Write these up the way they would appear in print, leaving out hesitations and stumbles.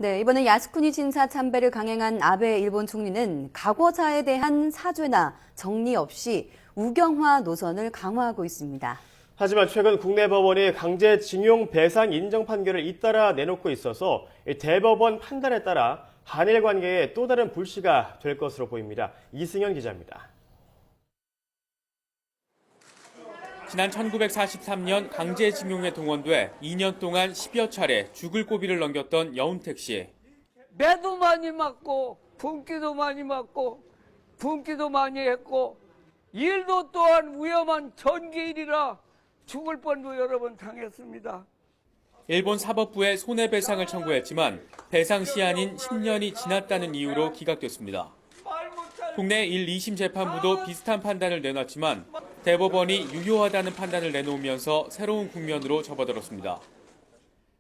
네, 이번에 야스쿠니 신사 참배를 강행한 아베 일본 총리는 과거사에 대한 사죄나 정리 없이 우경화 노선을 강화하고 있습니다. 하지만 최근 국내 법원이 강제징용 배상 인정 판결을 잇따라 내놓고 있어서 대법원 판단에 따라 한일 관계에 또 다른 불씨가 될 것으로 보입니다. 이승현 기자입니다. 지난 1943년 강제징용에 동원돼 2년 동안 10여 차례 죽을 고비를 넘겼던 여운택 씨. 매도 많이 맞고 분기도 많이 맞고 분기도 많이 했고 일도 또한 위험한 전기일이라 죽을 뻔도 여러 번 당했습니다. 일본 사법부에 손해배상을 청구했지만 배상 시한인 10년이 지났다는 이유로 기각됐습니다. 국내 1, 2심 재판부도 비슷한 판단을 내놨지만 대법원이 유효하다는 판단을 내놓으면서 새로운 국면으로 접어들었습니다.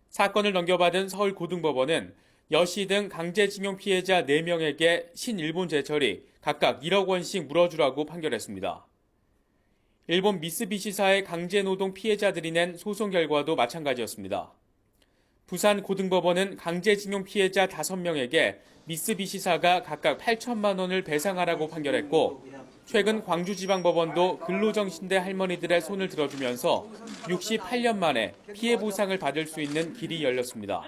사건을 넘겨받은 서울고등법원은 여씨 등 강제징용 피해자 4명에게 신일본 제철이 각각 1억 원씩 물어주라고 판결했습니다. 일본 미쓰비시사의 강제노동 피해자들이 낸 소송 결과도 마찬가지였습니다. 부산 고등법원은 강제징용 피해자 5명에게 미쓰비시사가 각각 8천만 원을 배상하라고 판결했고, 최근 광주지방법원도 근로정신대 할머니들의 손을 들어주면서 68년 만에 피해 보상을 받을 수 있는 길이 열렸습니다.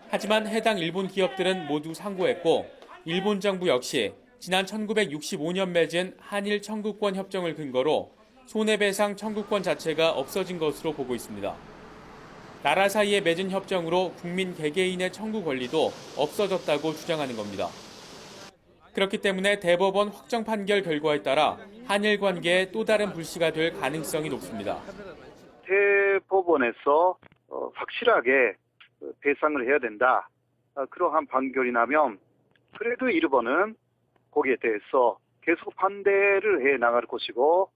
하지만 해당 일본 기업들은 모두 상고했고, 일본 정부 역시 지난 1965년 맺은 한일 청구권 협정을 근거로 손해배상 청구권 자체가 없어진 것으로 보고 있습니다. 나라 사이에 맺은 협정으로 국민 개개인의 청구 권리도 없어졌다고 주장하는 겁니다. 그렇기 때문에 대법원 확정 판결 결과에 따라 한일 관계에 또 다른 불씨가 될 가능성이 높습니다. 대법원에서 확실하게 배상을 해야 된다. 그러한 판결이 나면 그래도 일본은 거기에 대해서 계속 반대를 해 나갈 것이고.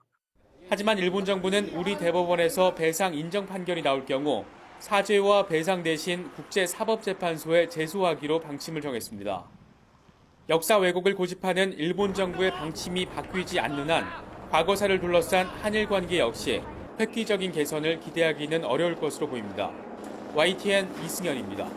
하지만 일본 정부는 우리 대법원에서 배상 인정 판결이 나올 경우 사죄와 배상 대신 국제사법재판소에 제소하기로 방침을 정했습니다. 역사 왜곡을 고집하는 일본 정부의 방침이 바뀌지 않는 한 과거사를 둘러싼 한일 관계 역시 획기적인 개선을 기대하기는 어려울 것으로 보입니다. YTN 이승현입니다.